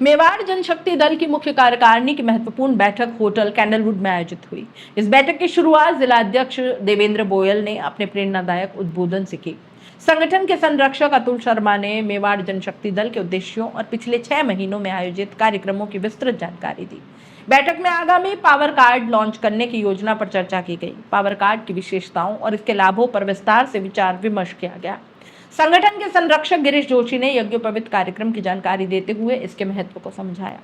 मेवाड़ जनशक्ति दल की मुख्य कार्यकारिणी की महत्वपूर्ण बैठक होटल कैंडलवुड में आयोजित हुई। इस बैठक की शुरुआत जिला अध्यक्ष देवेंद्र गोयल ने अपने प्रेरणादायक उद्बोधन से की। संगठन के संरक्षक अतुल शर्मा ने मेवाड़ जनशक्ति दल के उद्देश्यों और पिछले 6 महीनों में आयोजित कार्यक्रमों की विस्तृत जानकारी दी। बैठक में आगामी पावर कार्ड लॉन्च करने की योजना पर चर्चा की गई। पावर कार्ड की विशेषताओं और इसके लाभों पर विस्तार से विचार विमर्श किया गया। संगठन के संरक्षक गिरीश जोशी ने यज्ञोपवीत कार्यक्रम की जानकारी देते हुए इसके महत्व को समझाया।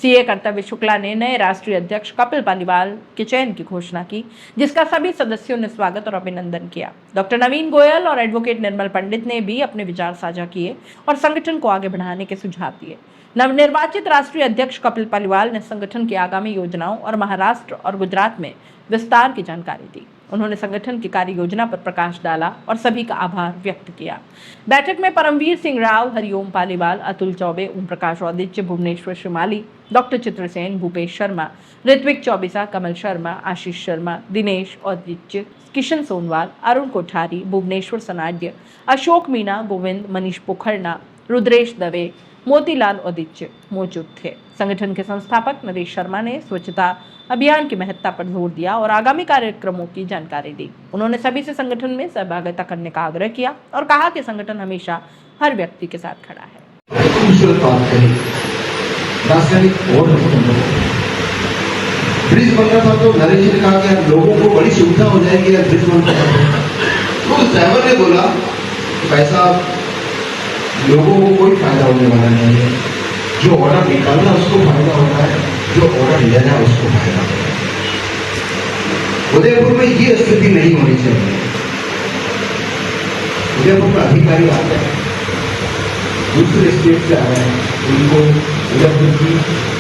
सीए कर्तव्य शुक्ला ने नए राष्ट्रीय अध्यक्ष कपिल पालीवाल के चयन की घोषणा की, जिसका सभी सदस्यों ने स्वागत और अभिनंदन किया। डॉक्टर नवीन गोयल और एडवोकेट निर्मल पंडित ने भी अपने विचार साझा किए और संगठन को आगे बढ़ाने के सुझाव दिए। नवनिर्वाचित राष्ट्रीय अध्यक्ष कपिल पालीवाल ने संगठन की आगामी योजनाओं और महाराष्ट्र और गुजरात में विस्तार की जानकारी दी। उन्होंने संगठन की कार्य योजना पर प्रकाश डाला और सभी का आभार व्यक्त किया। बैठक में परमवीर सिंह राव, हरिओम पालीवाल, अतुल चौबे, ओम प्रकाश औदित्य, भुवनेश्वर श्रीमाली, डॉक्टर चित्रसेन, भूपेश शर्मा, ऋत्विक चौबिसा, कमल शर्मा, आशीष शर्मा, दिनेश औदित्य, किशन सोनवाल, अरुण कोठारी, भुवनेश्वर सनाड्य, अशोक मीना, गोविंद, मनीष पोखरना, रुद्रेश दवे, मोतीलाल औदित्य मौजूद थे। संगठन के संस्थापक नरेश शर्मा ने स्वच्छता अभियान की महत्ता पर जोर दिया और आगामी कार्यक्रमों की जानकारी दी। उन्होंने सभी से संगठन में सहभागिता करने का आग्रह किया और कहा कि संगठन हमेशा हर व्यक्ति के साथ खड़ा है। ब्रिज बन रहा था तो नरेश ने कहा कि लोगों को बड़ी सुविधा हो जाएगी ब्रिज बन रहा है। तो ड्राइवर ने बोला पैसा लोगों को कोई फायदा होने वाला नहीं है, जो ऑर्डर निकालना उसको फायदा होता है, जो ऑर्डर लेना उसको फायदा होता है। उदयपुर में ये स्थिति नहीं होनी चाहिए। उदयपुर में अधिकारी आते हैं, दूसरे स्टेट से आ रहे हैं, उनको उदयपुर की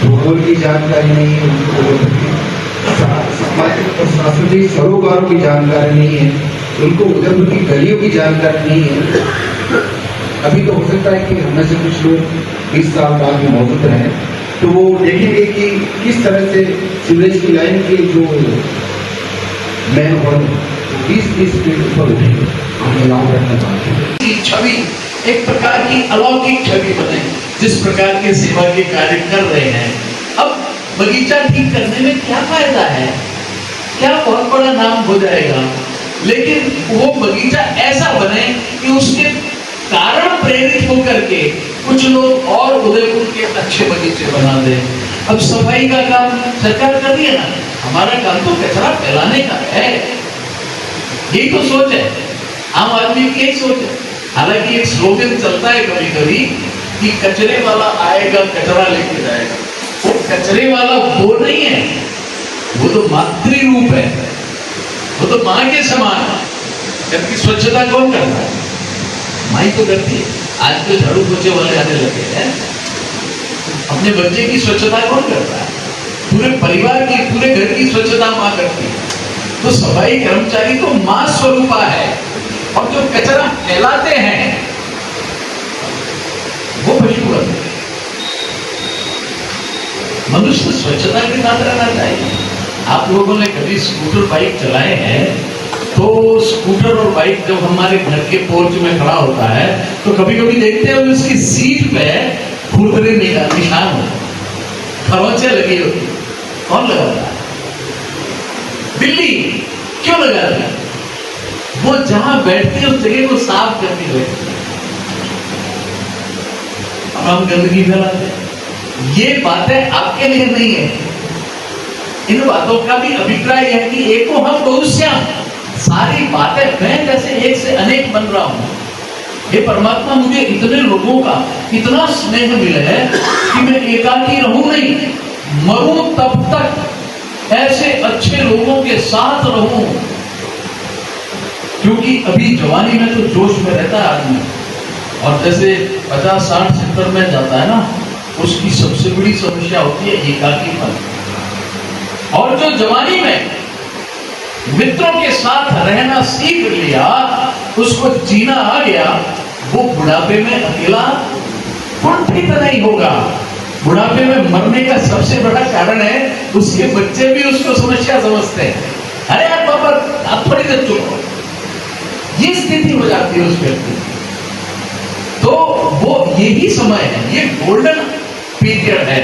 भूगोल की जानकारी नहीं है, उनको उदयपुर की सामाजिक प्रशासनिक सरोकारों की जानकारी नहीं है, उनको उदयपुर की गलियों की जानकारी नहीं है। अभी तो हो सकता है कि हमें से कुछ लोग 20 साल बाद में मौजूद रहे, तो वो देखेंगे कि किस तरह से सीवरेज की लाइन के जो मैन हॉल 20-20 फीट ऊपर उठेंगे। हम एलाउ करना चाहते हैं छवि एक प्रकार की अलौकिक छवि बने, जिस प्रकार के सेवा के कार्य कर रहे हैं। अब बगीचा ठीक करने में क्या फायदा है, क्या बहुत बड़ा नाम हो जाएगा, लेकिन वो बगीचा ऐसा बने कि उसके कारण प्रेरित होकर के कुछ लोग और उदयपुर के अच्छे बगीचे बना दे। अब सफाई का काम सरकार कर रही है ना, हमारा काम तो कचरा फैलाने का है। यही तो सोच है, आम आदमी की यही सोच है। हालांकि एक स्लोगन चलता है कभी कभी कि कचरे वाला आएगा कचरा लेके जाएगा। वो कचरे वाला वो नहीं है, वो तो मातृ रूप है, वो तो माँ के समान है। जबकि स्वच्छता कौन करता है? माई तो करती है। आज तो झाड़ू पोछे वाले आने लगे हैं। अपने बच्चे की स्वच्छता कौन करता है? पूरे परिवार की, पूरे घर की स्वच्छता माँ करती है। तो सफाई कर्मचारी तो माँ स्वरूपा है, और जो कचरा फैलाते हैं वो पशु है। मनुष्य स्वच्छता के साथ रहना चाहिए। आप लोगों ने कभी स्कूटर बाइक चलाए हैं, तो स्कूटर और बाइक जब हमारे घर के पोर्च में खड़ा होता है तो कभी कभी देखते हैं उसकी सीट पे खुरदरे निशान होते, खरोंचे लगी होती। कौन लगाता है? बिल्ली क्यों लगाती है? वो जहां बैठती है उस जगह को साफ करती रहती है। अब हम गंदगी फैलाते हैं। ये बातें आपके लिए नहीं है। इन बातों का भी अभिप्राय है कि एको हम बहुश्याम, सारी बातें मैं जैसे एक से अनेक बन रहा हूं। हे परमात्मा, मुझे इतने लोगों का इतना स्नेह मिला है कि मैं एकाकी रहूं नहीं, मरूं तब तक ऐसे अच्छे लोगों के साथ रहूं। क्योंकि अभी जवानी में तो जोश में रहता है आदमी, और जैसे 50, 60, 70 में जाता है ना, उसकी सबसे बड़ी समस्या होती है एकाकीपन। और जो जवानी में मित्रों के साथ रहना सीख लिया, उसको जीना आ गया, वो बुढ़ापे में अकेला कुंठित नहीं होगा। बुढ़ापे में मरने का सबसे बड़ा कारण है उसके बच्चे भी उसको समस्या समझते हैं। अरे यार पापा, आप थोड़ी देर चुप हो, ये स्थिति हो जाती है उस व्यक्ति। तो वो यही समय है, ये गोल्डन पीरियड है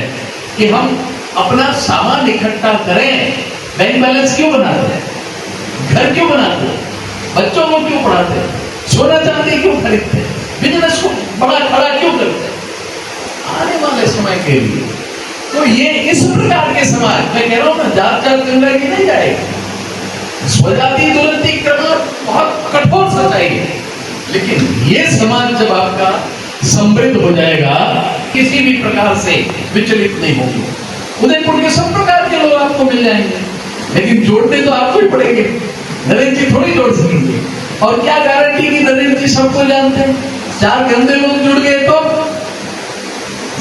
कि हम अपना सामान इकट्ठा करें। बैंक बैलेंस क्यों बनाते हैं? घर क्यों बनाते हैं? बच्चों को क्यों पढ़ाते हैं? सोना चांदी क्यों खरीदते हैं? बिजनेस को बड़ा खड़ा क्यों करते हैं? आने वाले समय के लिए। तो ये इस प्रकार के समाज, मैं कह रहा हूं ना, जात जात जिंदगी नहीं जाएगी। स्वजाति दुरंती क्रम बहुत कठोर सच्चाई है, लेकिन ये समाज जब आपका समृद्ध हो जाएगा, किसी भी प्रकार से विचलित नहीं होगी। उदयपुर के सब प्रकार के लोग आपको मिल जाएंगे, लेकिन जोड़ने तो आपको ही पड़ेंगे। नरेंद्र जी थोड़ी जोड़ सकेंगे। और क्या गारंटी की नरेंद्र जी सबको जानते हैं? चार गंदे लोग जुड़ गए तो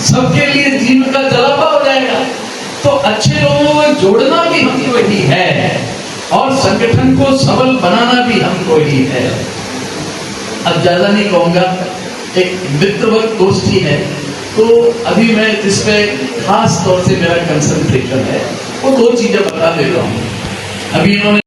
सबके लिए जीवन का जलावा हो जाएगा। तो अच्छे लोगों को जोड़ना भी हमको ही है और संगठन को सबल बनाना भी हमको ही है। अब ज्यादा नहीं कहूंगा, एक मित्रवत गोष्ठी है, तो अभी मैं जिसमें खास तौर से मेरा कंसंट्रेशन है वो दो चीजें बता देता हूं। अभी इन्होंने